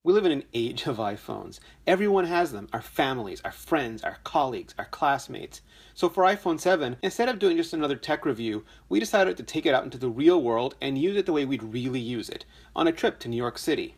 We live in an age of iPhones. Everyone has them. Our families, our friends, our colleagues, our classmates. So for iPhone 7, instead of doing just another tech review, we decided to take it out into the real world and use it the way we'd really use it, on a trip to New York City.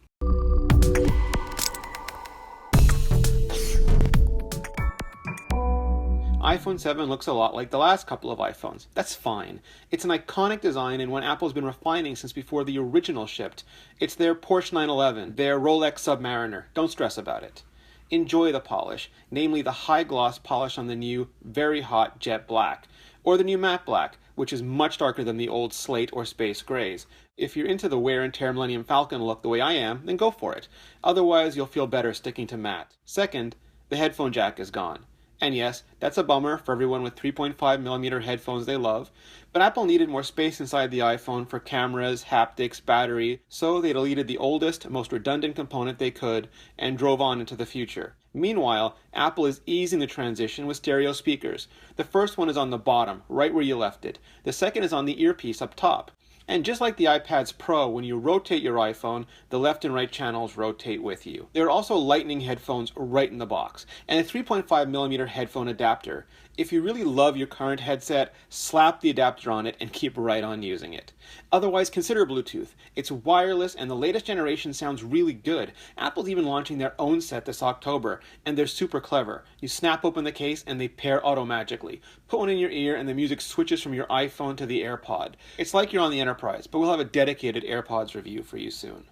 iPhone 7 looks a lot like the last couple of iPhones. That's fine. It's an iconic design and one Apple's been refining since before the original shipped. It's their Porsche 911, their Rolex Submariner. Don't stress about it. Enjoy the polish, namely the high gloss polish on the new, very hot jet black, or the new matte black, which is much darker than the old slate or space grays. If you're into the wear and tear Millennium Falcon look the way I am, then go for it. Otherwise, you'll feel better sticking to matte. Second, the headphone jack is gone. And yes, that's a bummer for everyone with 3.5mm headphones they love, but Apple needed more space inside the iPhone for cameras, haptics, battery, so they deleted the oldest, most redundant component they could and drove on into the future. Meanwhile, Apple is easing the transition with stereo speakers. The first one is on the bottom, right where you left it. The second is on the earpiece up top. And just like the iPads Pro, when you rotate your iPhone, the left and right channels rotate with you. There are also Lightning headphones right in the box, and a 3.5mm headphone adapter. If you really love your current headset, slap the adapter on it and keep right on using it. Otherwise, consider Bluetooth. It's wireless and the latest generation sounds really good. Apple's even launching their own set this October, and they're super clever. You snap open the case and they pair auto-magically. Put one in your ear and the music switches from your iPhone to the AirPod. It's like you're on the Enterprise, but we'll have a dedicated AirPods review for you soon.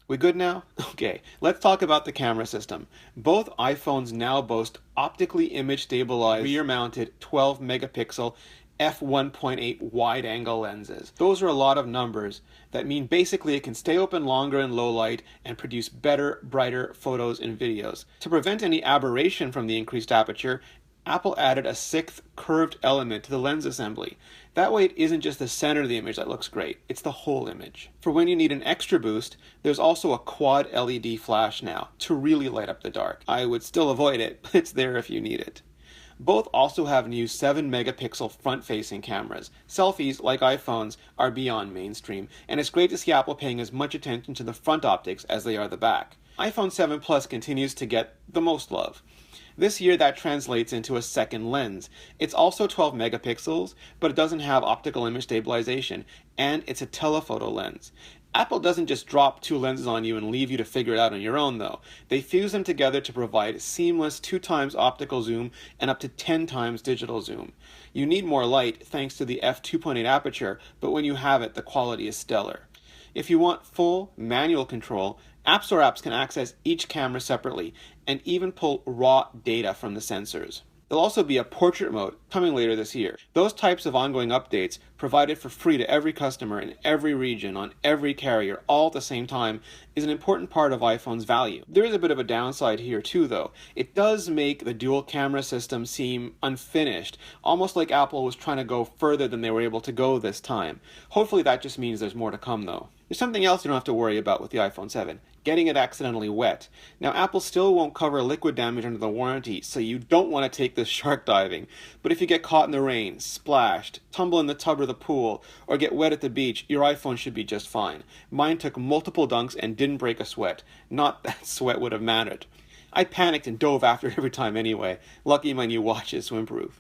We good now? Okay, let's talk about the camera system. Both iPhones now boast optically image stabilized, rear-mounted 12-megapixel f1.8 wide-angle lenses. Those are a lot of numbers that mean basically it can stay open longer in low light and produce better, brighter photos and videos. To prevent any aberration from the increased aperture, Apple added a sixth curved element to the lens assembly. That way it isn't just the center of the image that looks great, it's the whole image. For when you need an extra boost, there's also a quad LED flash now to really light up the dark. I would still avoid it, but it's there if you need it. Both also have new 7-megapixel front-facing cameras. Selfies, like iPhones, are beyond mainstream, and it's great to see Apple paying as much attention to the front optics as they are the back. iPhone 7 Plus continues to get the most love. This year that translates into a second lens. It's also 12 megapixels, but it doesn't have optical image stabilization, and it's a telephoto lens. Apple doesn't just drop two lenses on you and leave you to figure it out on your own though. They fuse them together to provide seamless 2x optical zoom and up to 10x digital zoom. You need more light thanks to the f2.8 aperture, but when you have it, the quality is stellar. If you want full manual control, App Store apps can access each camera separately and even pull raw data from the sensors. There'll also be a portrait mode coming later this year. Those types of ongoing updates, provided for free to every customer in every region on every carrier all at the same time, is an important part of iPhone's value. There is a bit of a downside here too though. It does make the dual camera system seem unfinished, almost like Apple was trying to go further than they were able to go this time. Hopefully that just means there's more to come though. There's something else you don't have to worry about with the iPhone 7. Getting it accidentally wet. Now Apple still won't cover liquid damage under the warranty, so you don't want to take this shark diving. But if you get caught in the rain, splashed, tumble in the tub or the pool, or get wet at the beach, your iPhone should be just fine. Mine took multiple dunks and didn't break a sweat. Not that sweat would have mattered. I panicked and dove after it every time anyway. Lucky my new watch is swimproof.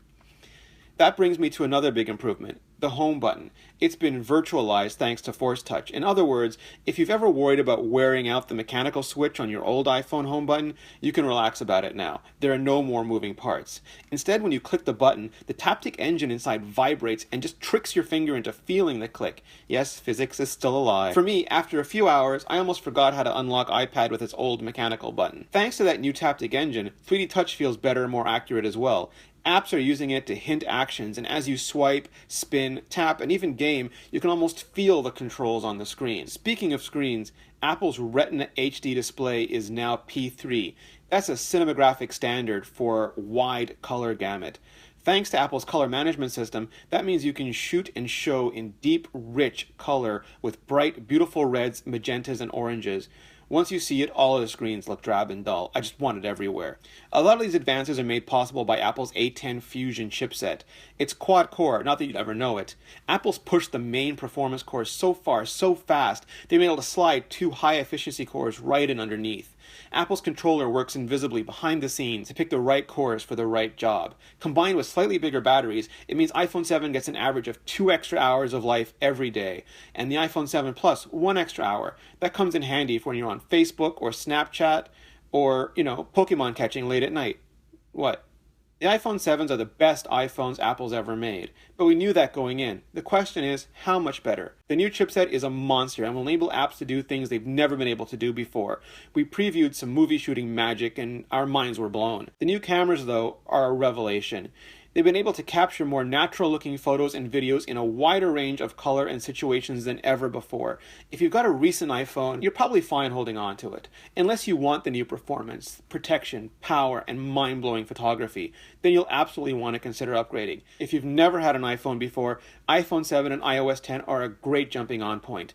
That brings me to another big improvement, the home button. It's been virtualized thanks to Force Touch. In other words, if you've ever worried about wearing out the mechanical switch on your old iPhone home button, you can relax about it now. There are no more moving parts. Instead, when you click the button, the Taptic engine inside vibrates and just tricks your finger into feeling the click. Yes, physics is still alive. For me, after a few hours, I almost forgot how to unlock iPad with its old mechanical button. Thanks to that new Taptic engine, 3D Touch feels better and more accurate as well. Apps are using it to hint actions, and as you swipe, spin, tap, and even game, you can almost feel the controls on the screen. Speaking of screens, Apple's Retina HD display is now P3. That's a cinematographic standard for wide color gamut. Thanks to Apple's color management system, that means you can shoot and show in deep, rich color with bright, beautiful reds, magentas, and oranges. Once you see it, all of the screens look drab and dull. I just want it everywhere. A lot of these advances are made possible by Apple's A10 Fusion chipset. It's quad-core, not that you'd ever know it. Apple's pushed the main performance cores so far, so fast, they've been able to slide 2 high-efficiency cores right in underneath. Apple's controller works invisibly behind the scenes to pick the right cores for the right job. Combined with slightly bigger batteries, it means iPhone 7 gets an average of 2 extra hours of life every day, and the iPhone 7 Plus 1 extra hour. That comes in handy for when you're on Facebook or Snapchat or, Pokemon catching late at night. What? The iPhone 7s are the best iPhones Apple's ever made, but we knew that going in. The question is, how much better? The new chipset is a monster and will enable apps to do things they've never been able to do before. We previewed some movie shooting magic and our minds were blown. The new cameras, though, are a revelation. They've been able to capture more natural-looking photos and videos in a wider range of color and situations than ever before. If you've got a recent iPhone, you're probably fine holding on to it. Unless you want the new performance, protection, power, and mind-blowing photography, then you'll absolutely want to consider upgrading. If you've never had an iPhone before, iPhone 7 and iOS 10 are a great jumping-on point.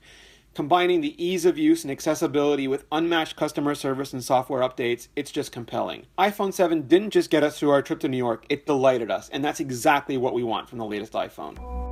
Combining the ease of use and accessibility with unmatched customer service and software updates, it's just compelling. iPhone 7 didn't just get us through our trip to New York, it delighted us, and that's exactly what we want from the latest iPhone.